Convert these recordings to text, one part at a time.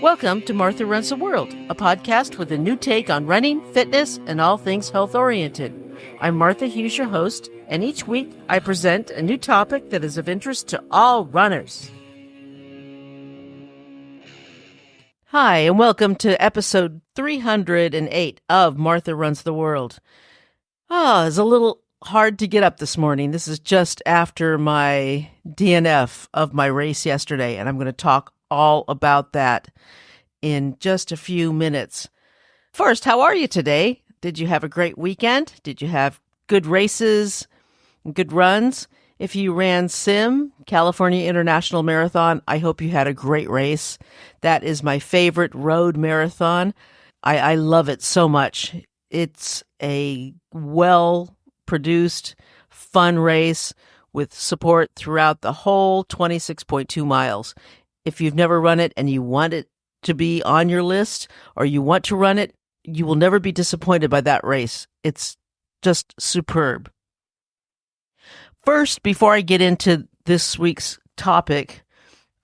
Welcome to Martha Runs the World, a podcast with a new take on running, fitness, and all things health-oriented. I'm Martha Hughes, your host, and each week I present a new topic that is of interest to all runners. Hi, and welcome to episode 308 of Martha Runs the World. It's a little hard to get up this morning. This is just after my DNF of my race yesterday, and I'm going to talk all about that in just a few minutes. First, how are you today? Did you have a great weekend? Did you have good races, good runs? If you ran SIM, California International Marathon, I hope you had a great race. That is my favorite road marathon. I love it so much. It's a well-produced, fun race with support throughout the whole 26.2 miles. If you've never run it and you want it to be on your list or you want to run it, you will never be disappointed by that race. It's just superb. First, before I get into this week's topic,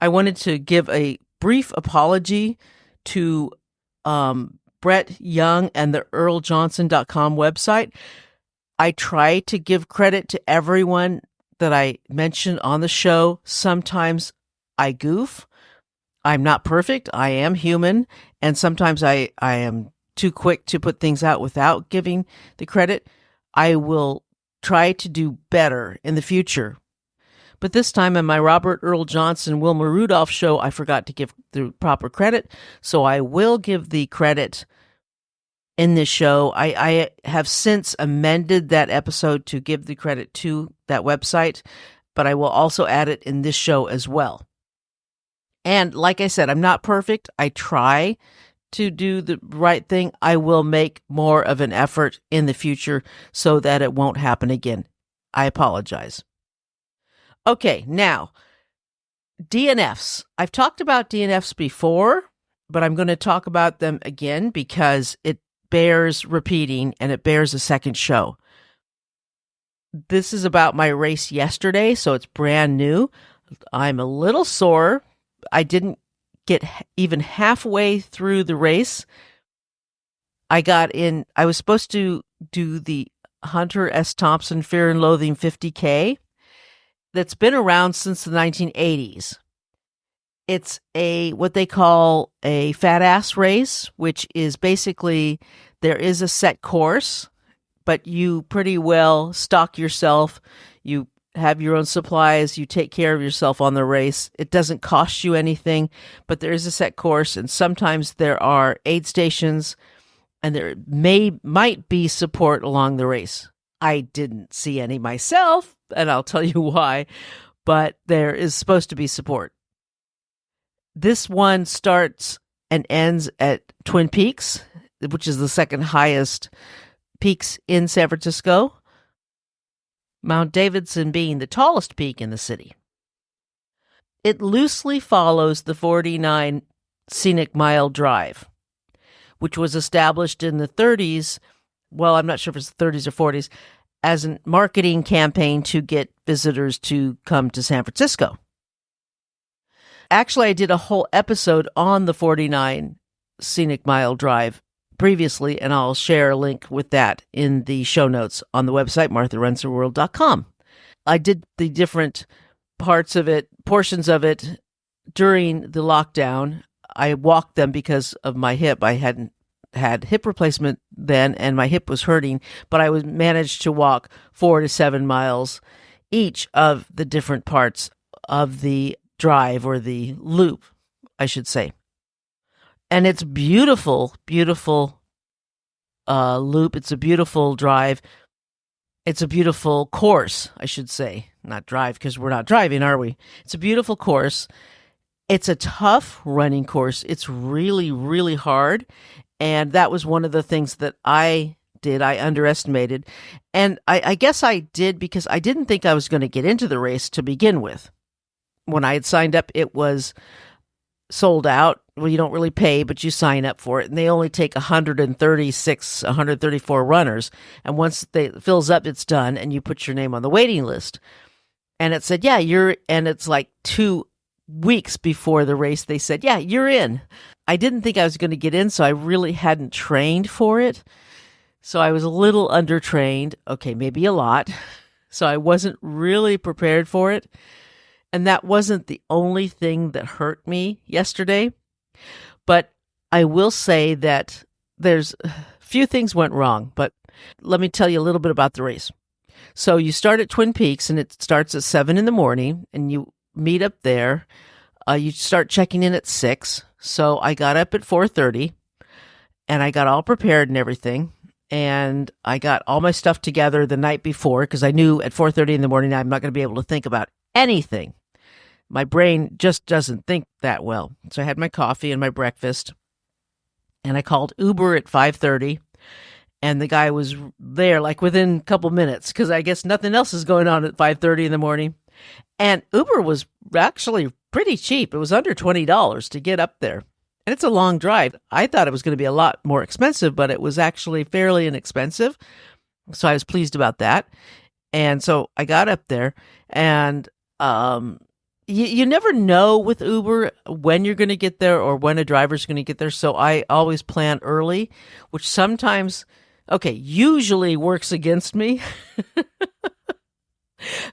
I wanted to give a brief apology to Brett Young and the EarlJohnson.com website. I try to give credit to everyone that I mention on the show. Sometimes I goof. I'm not perfect. I am human. And sometimes I am too quick to put things out without giving the credit. I will try to do better in the future. But this time in my Robert Earl Johnson, Wilma Rudolph show, I forgot to give the proper credit. So I will give the credit in this show. I have since amended that episode to give the credit to that website, but I will also add it in this show as well. And like I said, I'm not perfect. I try to do the right thing. I will make more of an effort in the future so that it won't happen again. I apologize. Okay, now, DNFs. I've talked about DNFs before, but I'm going to talk about them again because it bears repeating and it bears a second show. This is about my race yesterday, so it's brand new. I'm a little sore. I didn't get even halfway through the race. I was supposed to do the Hunter S. Thompson Fear and Loathing 50K that's been around since the 1980s. It's what they call a fat ass race, which is basically there is a set course, but you pretty well stock yourself. You have your own supplies. You take care of yourself on the race. It doesn't cost you anything, but there is a set course, and sometimes there are aid stations, and there might be support along the race. I didn't see any myself, and I'll tell you why, but there is supposed to be support. This one starts and ends at Twin Peaks, which is the second highest peaks in San Francisco, Mount Davidson being the tallest peak in the city. It loosely follows the 49 Scenic Mile Drive, which was established in the 30s, well, I'm not sure if it's the 30s or 40s, as a marketing campaign to get visitors to come to San Francisco. Actually, I did a whole episode on the 49 Scenic Mile Drive previously, and I'll share a link with that in the show notes on the website, martharunstheworld.com. I did the different portions of it during the lockdown. I walked them because of my hip. I hadn't had hip replacement then, and my hip was hurting, but I managed to walk 4 to 7 miles each of the different parts of the drive, or the loop, I should say. And it's beautiful, beautiful loop. It's a beautiful drive. It's a beautiful course, I should say. Not drive, because we're not driving, are we? It's a beautiful course. It's a tough running course. It's really, really hard. And that was one of the things that I did. I underestimated. And I guess I did because I didn't think I was going to get into the race to begin with. When I had signed up, it was sold out. Well, you don't really pay, but you sign up for it. And they only take 134 runners. And once it fills up, it's done. And you put your name on the waiting list. And it said, yeah, and it's like 2 weeks before the race, they said, yeah, you're in. I didn't think I was going to get in, so I really hadn't trained for it. So I was a little undertrained. Okay, maybe a lot. So I wasn't really prepared for it. And that wasn't the only thing that hurt me yesterday. But I will say that there's a few things went wrong. But let me tell you a little bit about the race. So you start at Twin Peaks, and it starts at 7 a.m, and you meet up there. You start checking in at 6. So I got up at 4:30, and I got all prepared and everything. And I got all my stuff together the night before because I knew at 4:30 in the morning I'm not going to be able to think about anything. My brain just doesn't think that well. So I had my coffee and my breakfast, and I called Uber at 5:30, and the guy was there like within a couple minutes because I guess nothing else is going on at 5:30 in the morning. And Uber was actually pretty cheap. It was under $20 to get up there. And it's a long drive. I thought it was going to be a lot more expensive, but it was actually fairly inexpensive. So I was pleased about that. And so I got up there, and you never know with Uber when you're going to get there or when a driver's going to get there. So I always plan early, which sometimes, usually works against me.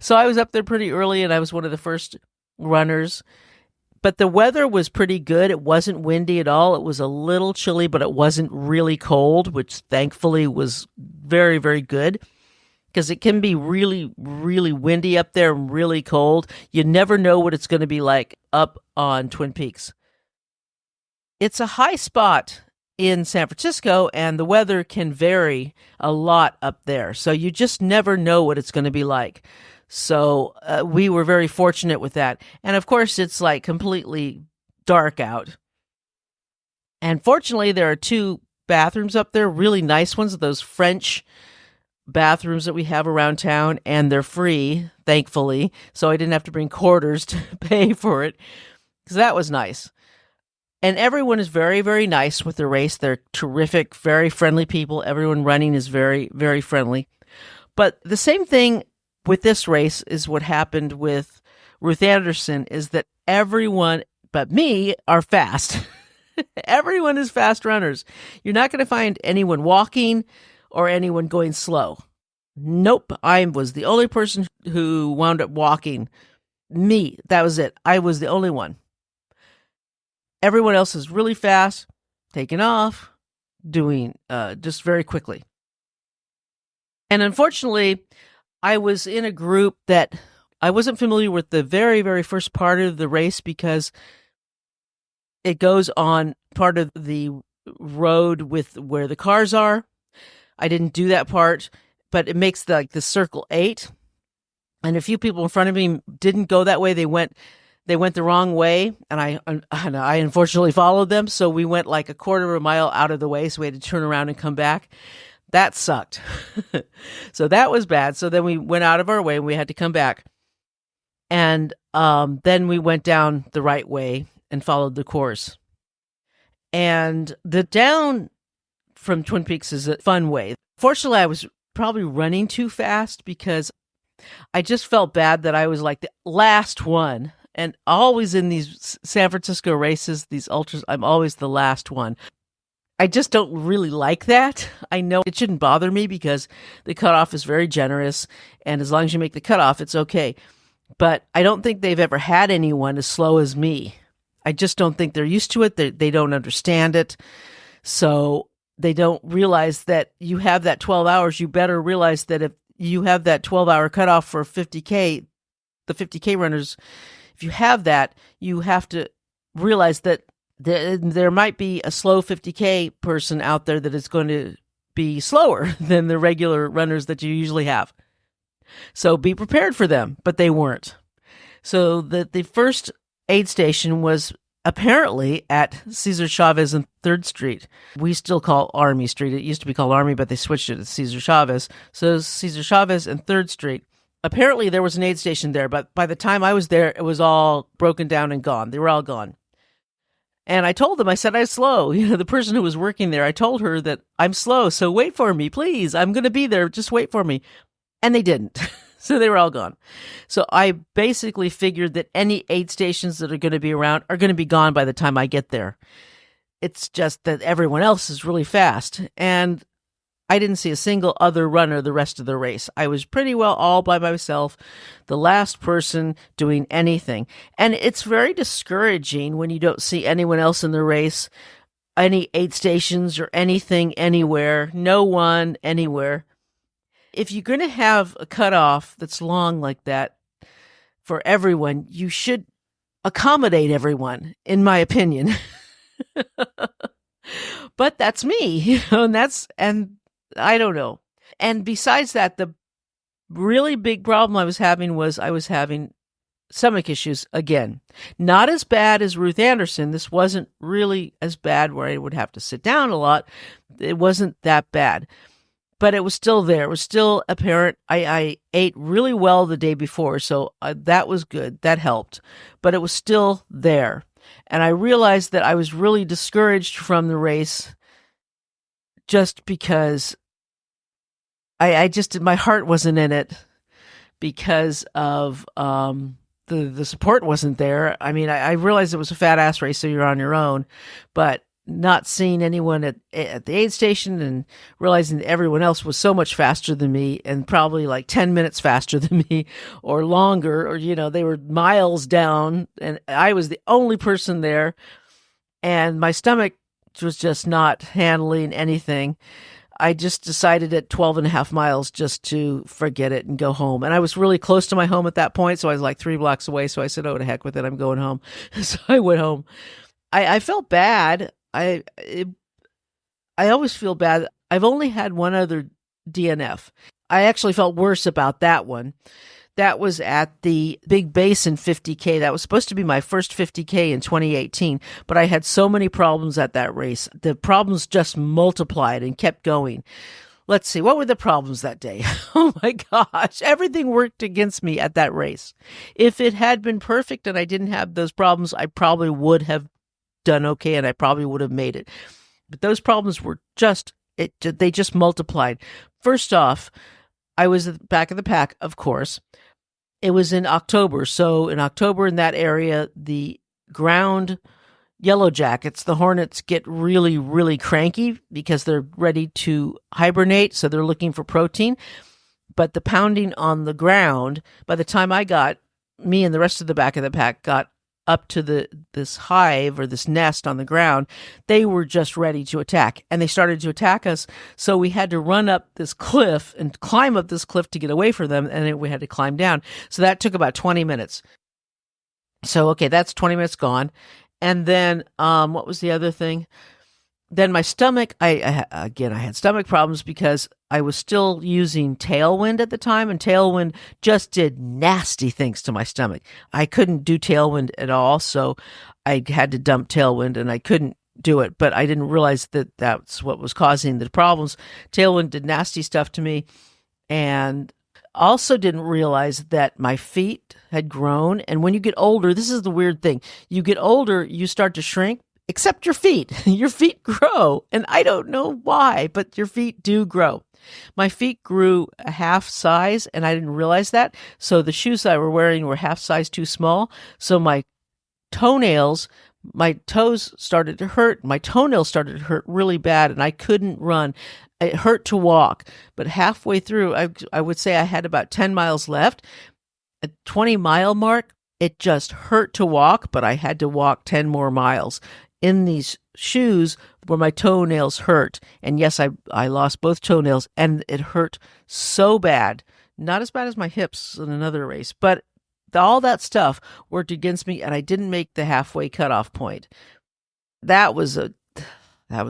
So I was up there pretty early, and I was one of the first runners. But the weather was pretty good. It wasn't windy at all. It was a little chilly, but it wasn't really cold, which thankfully was very, very good because it can be really, really windy up there and really cold. You never know what it's going to be like up on Twin Peaks. It's a high spot in San Francisco, and the weather can vary a lot up there. So you just never know what it's going to be like. So we were very fortunate with that. And of course, it's like completely dark out. And fortunately, there are 2 bathrooms up there, really nice ones, those French bathrooms that we have around town, and they're free, thankfully. So I didn't have to bring quarters to pay for it, because that was nice. And everyone is very, very nice with the race. They're terrific, very friendly people. Everyone running is very, very friendly. But the same thing with this race is what happened with Ruth Anderson, is that everyone but me are fast. Everyone is fast runners. You're not going to find anyone walking or anyone going slow. Nope. I was the only person who wound up walking. Me. That was it. I was the only one. Everyone else is really fast, taking off, doing just very quickly. And unfortunately, I was in a group that I wasn't familiar with the very, very first part of the race because it goes on part of the road with where the cars are. I didn't do that part, but it makes the circle 8. And a few people in front of me didn't go that way. They went the wrong way, and I unfortunately followed them. So we went like a quarter of a mile out of the way, so we had to turn around and come back. That sucked. So that was bad. So then we went out of our way and we had to come back. And then we went down the right way and followed the course. And the down from Twin Peaks is a fun way. Fortunately, I was probably running too fast because I just felt bad that I was like the last one. And always in these San Francisco races, these ultras, I'm always the last one. I just don't really like that. I know it shouldn't bother me because the cutoff is very generous, and as long as you make the cutoff, it's okay. But I don't think they've ever had anyone as slow as me. I just don't think they're used to it. They don't understand it. So they don't realize that you have that 12 hours. You better realize that if you have that 12-hour cutoff for 50K, the 50K runners, if you have that, you have to realize that there might be a slow 50K person out there that is going to be slower than the regular runners that you usually have. So be prepared for them, but they weren't. So the first aid station was apparently at Cesar Chavez and 3rd Street. We still call Army Street. It used to be called Army, but they switched it to Cesar Chavez. So Cesar Chavez and 3rd Street. Apparently there was an aid station there, but by the time I was there, it was all broken down and gone. They were all gone. And I told them, I said, I'm slow. The person who was working there, I told her that I'm slow, so wait for me, please. I'm going to be there. Just wait for me. And they didn't. So they were all gone. So I basically figured that any aid stations that are going to be around are going to be gone by the time I get there. It's just that everyone else is really fast. And I didn't see a single other runner the rest of the race. I was pretty well all by myself, the last person doing anything. And it's very discouraging when you don't see anyone else in the race, any aid stations or anything anywhere, no one anywhere. If you're going to have a cutoff that's long like that for everyone, you should accommodate everyone, in my opinion. But that's me, and I don't know. And besides that, the really big problem I was having stomach issues again. Not as bad as Ruth Anderson. This wasn't really as bad where I would have to sit down a lot. It wasn't that bad. But it was still there. It was still apparent. I ate really well the day before, so that was good. That helped. But it was still there. And I realized that I was really discouraged from the race just because my heart wasn't in it because of the support wasn't there. I mean, I realized it was a fat ass race, so you're on your own, but not seeing anyone at the aid station and realizing that everyone else was so much faster than me and probably like 10 minutes faster than me or longer, or, they were miles down and I was the only person there and my stomach was just not handling anything. I just decided at 12 and a half miles just to forget it and go home. And I was really close to my home at that point. So I was like 3 blocks away. So I said, oh, to heck with it. I'm going home. So I went home. I felt bad. I always feel bad. I've only had one other DNF. I actually felt worse about that one. That was at the Big Basin 50K. That was supposed to be my first 50K in 2018, but I had so many problems at that race. The problems just multiplied and kept going. Let's see, what were the problems that day? Oh my gosh, everything worked against me at that race. If it had been perfect and I didn't have those problems, I probably would have done okay and I probably would have made it. But those problems were they just multiplied. First off, I was at the back of the pack, of course. It was in October. So in October in that area, the ground yellow jackets, the hornets, get really, really cranky because they're ready to hibernate. So they're looking for protein. But the pounding on the ground, by the time me and the rest of the back of the pack got up to this hive or this nest on the ground, they were just ready to attack. And they started to attack us. So we had to run up this cliff and climb up this cliff to get away from them. And then we had to climb down. So that took about 20 minutes. So, okay, that's 20 minutes gone. And then what was the other thing? Then my stomach, I had stomach problems because I was still using Tailwind at the time, and Tailwind just did nasty things to my stomach. I couldn't do Tailwind at all, so I had to dump Tailwind, and I couldn't do it, but I didn't realize that that's what was causing the problems. Tailwind did nasty stuff to me, and also didn't realize that my feet had grown, and when you get older, this is the weird thing. You get older, you start to shrink, except your feet. Your feet grow. And I don't know why, but your feet do grow. My feet grew a half size and I didn't realize that. So the shoes I were wearing were half size too small. So my toes started to hurt. My toenails started to hurt really bad and I couldn't run. It hurt to walk. But halfway through, I would say I had about 10 miles left. At 20-mile mark, it just hurt to walk, but I had to walk 10 more miles in these shoes where my toenails hurt. And yes, I lost both toenails and it hurt so bad. Not as bad as my hips in another race, but all that stuff worked against me and I didn't make the halfway cutoff point. That was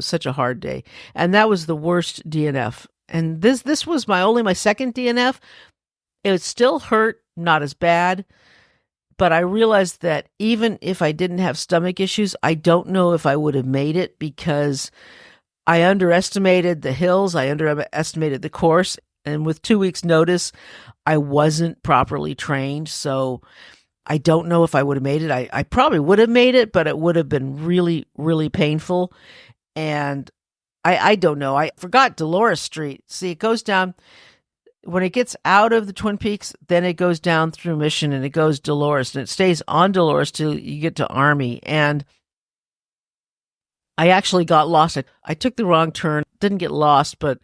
such a hard day. And that was the worst DNF. And this was my second DNF. It still hurt, not as bad. But I realized that even if I didn't have stomach issues, I don't know if I would have made it because I underestimated the hills. I underestimated the course. And with 2 weeks notice, I wasn't properly trained. So I don't know if I would have made it. I probably would have made it, but it would have been really, really painful. And I don't know. I forgot Dolores Street. See, it goes down. when it gets out of the Twin Peaks, then it goes down through Mission and it goes Dolores, and it stays on Dolores till you get to Army. And I actually got lost. I took the wrong turn, didn't get lost, but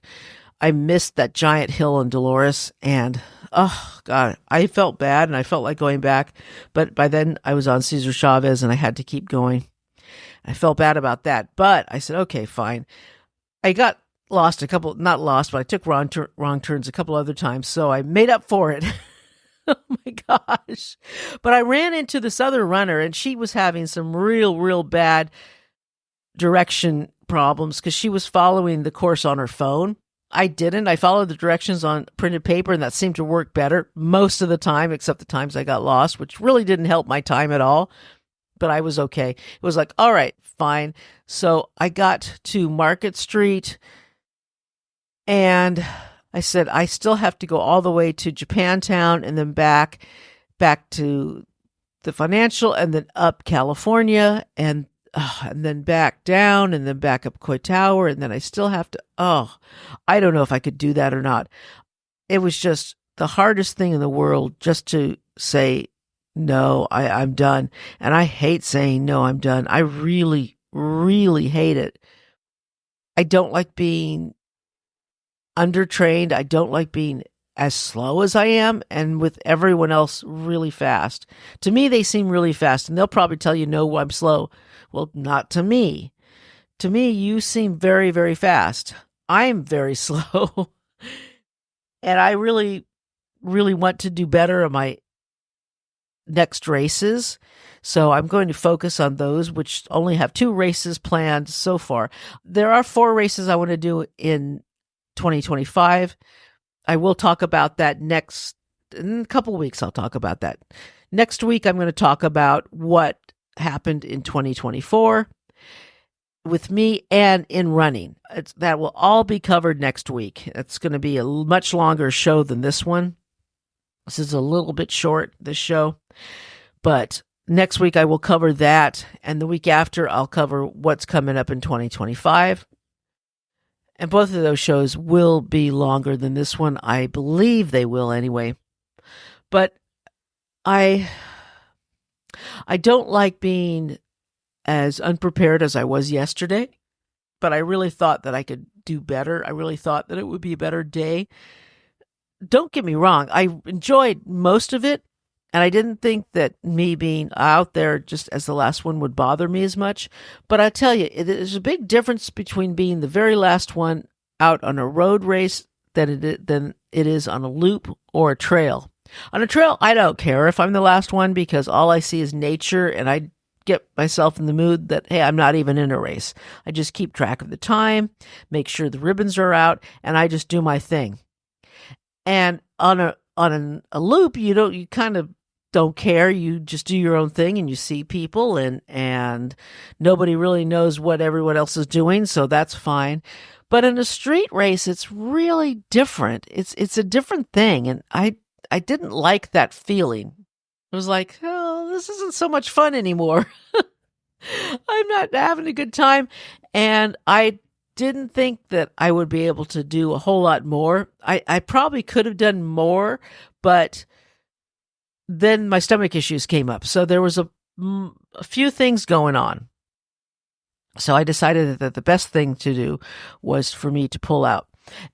I missed that giant hill in Dolores, and oh God, I felt bad and I felt like going back. But by then I was on Cesar Chavez and I had to keep going. I felt bad about that, but I said, okay, fine. I got lost not lost, but I took wrong turns a couple other times, so I made up for it. Oh my gosh. But I ran into this other runner, and she was having some real bad direction problems because she was following the course on her phone. I didn't. I followed the directions on printed paper, and that seemed to work better most of the time, except the times I got lost, which really didn't help my time at all. But I was okay. It was like, all right, fine. So I got to Market Street, and I said, I still have to go all the way to Japantown and then back to the Financial, and then up California, and then back down, and then back up Coy Tower, and then I still have to, I don't know if I could do that or not. It was just the hardest thing in the world just to say, no, I'm done. And I hate saying, no, I'm done. I really hate it. I don't like being undertrained. I don't like being as slow as I am, and with everyone else really fast. To me, they seem really fast, and they'll probably tell you, no, I'm slow. Well, not to me. To me, you seem very fast. I'm very slow. And I really want to do better in my next races. So I'm going to focus on those, which only have 2 races planned so far. There are 4 races I want to do in 2025. I will talk about that in a couple of weeks. I'll talk about that. Next week, I'm going to talk about what happened in 2024 with me and in running. That will all be covered next week. It's going to be a much longer show than this one. This is a little bit short, this show. But next week I will cover that, and the week after I'll cover what's coming up in 2025. And both of those shows will be longer than this one. I believe they will anyway. But I don't like being as unprepared as I was yesterday, but I really thought that I could do better. I really thought that it would be a better day. Don't get me wrong. I enjoyed most of it, and I didn't think that me being out there just as the last one would bother me as much. But I tell you, there's a big difference between being the very last one out on a road race than it is on a loop or a trail. On a trail, I don't care if I'm the last one, because all I see is nature, and I get myself in the mood that, hey, I'm not even in a race. I just keep track of the time, make sure the ribbons are out, and I just do my thing. And on a loop, you kind of don't care. You just do your own thing, and you see people, and nobody really knows what everyone else is doing, so that's fine. But in a street race, it's really different. It's a different thing, and I didn't like that feeling. It was like, oh, this isn't so much fun anymore. I'm not having a good time, and I didn't think that I would be able to do a whole lot more. I probably could have done more, but then my stomach issues came up. So there was a few things going on. So I decided that the best thing to do was for me to pull out.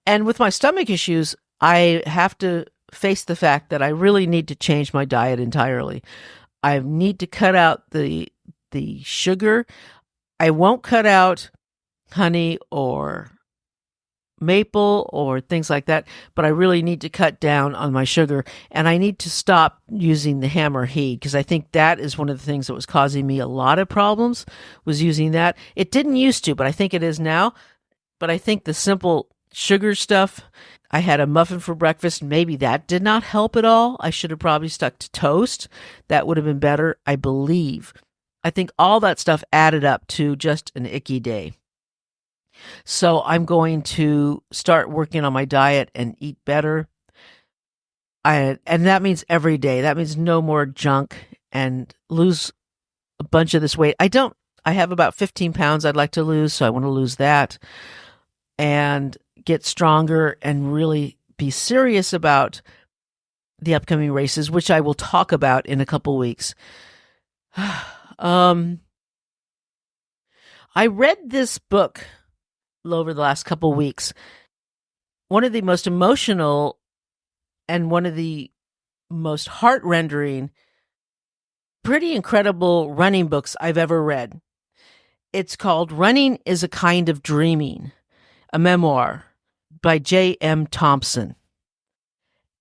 And with my stomach issues, I have to face the fact that I really need to change my diet entirely. I need to cut out the sugar. I won't cut out honey or maple or things like that, but I really need to cut down on my sugar, and I need to stop using the hammer heat, because I think that is one of the things that was causing me a lot of problems, was using that. It didn't used to, but I think it is now. But I think the simple sugar stuff, I had a muffin for breakfast, and maybe that did not help at all. I should have probably stuck to toast. That would have been better, I believe. I think all that stuff added up to just an icky day. So I'm going to start working on my diet and eat better. And that means every day. That means no more junk, and lose a bunch of this weight. I have about 15 pounds I'd like to lose, so I want to lose that and get stronger and really be serious about the upcoming races, which I will talk about in a couple weeks. I read this book over the last couple weeks. One of the most emotional and one of the most heart-rendering, pretty incredible running books I've ever read. It's called Running is a Kind of Dreaming, a memoir by J.M. Thompson.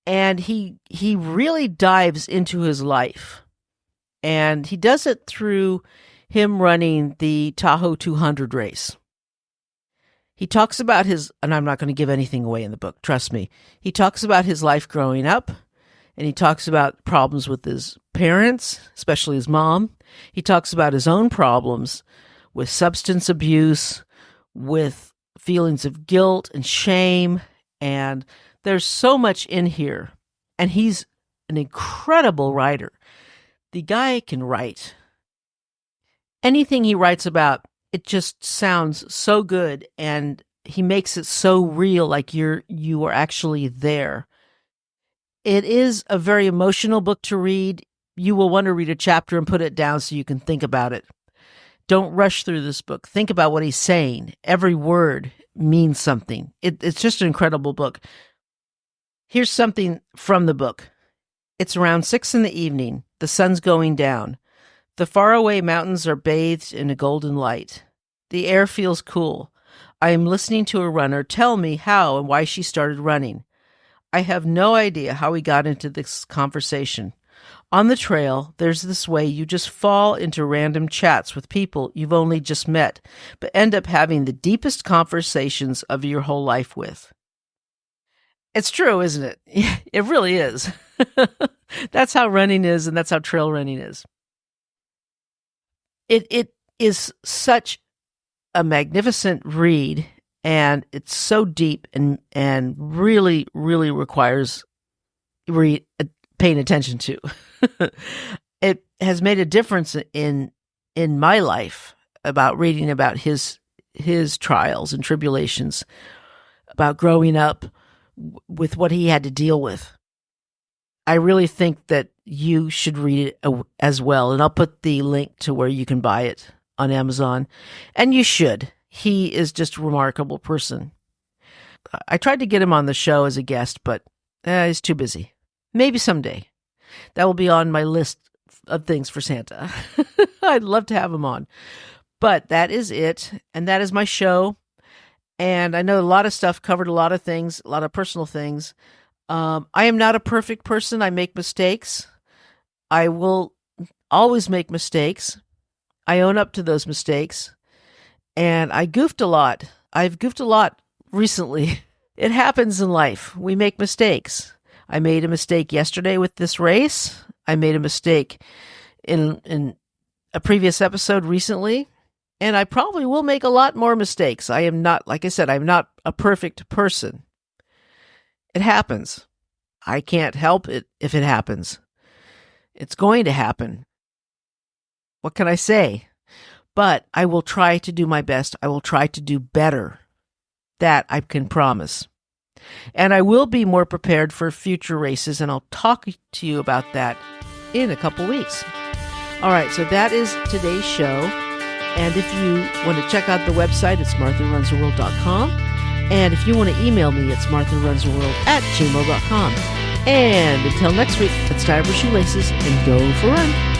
And he really dives into his life. And he does it through him running the Tahoe 200 race. He talks about his, and I'm not going to give anything away in the book, trust me. He talks about his life growing up, and he talks about problems with his parents, especially his mom. He talks about his own problems with substance abuse, with feelings of guilt and shame, and there's so much in here. And he's an incredible writer. The guy can write. Anything he writes about, it just sounds so good, and he makes it so real, like you are actually there. It is a very emotional book to read. You will want to read a chapter and put it down so you can think about it. Don't rush through this book. Think about what he's saying. Every word means something. It's just an incredible book. Here's something from the book. It's around 6 p.m. The sun's going down. The faraway mountains are bathed in a golden light. The air feels cool. I am listening to a runner tell me how and why she started running. I have no idea how we got into this conversation. On the trail, there's this way you just fall into random chats with people you've only just met, but end up having the deepest conversations of your whole life with. It's true, isn't it? It really is. That's how running is, and that's how trail running is. It is such a magnificent read, and it's so deep and really, really requires paying attention to. It has made a difference in my life about reading about his trials and tribulations, about growing up with what he had to deal with. I really think that you should read it as well, and I'll put the link to where you can buy it on Amazon, and you should. He is just a remarkable person. I tried to get him on the show as a guest, but he's too busy. Maybe someday. That will be on my list of things for Santa. I'd love to have him on. But that is it, and that is my show. And I know a lot of stuff, covered a lot of things, a lot of personal things. I am not a perfect person. I make mistakes. I will always make mistakes. I own up to those mistakes. And I goofed a lot. I've goofed a lot recently. It happens in life. We make mistakes. I made a mistake yesterday with this race. I made a mistake in a previous episode recently. And I probably will make a lot more mistakes. I am not, like I said, I'm not a perfect person. It happens. I can't help it if it happens. It's going to happen. What can I say? But I will try to do my best. I will try to do better. That I can promise. And I will be more prepared for future races, and I'll talk to you about that in a couple weeks. All right, so that is today's show. And if you want to check out the website, it's martharunstheworld.com. And if you want to email me, it's martharunstheworld@gmail.com. And until next week, let's tie up our shoelaces and go for a run.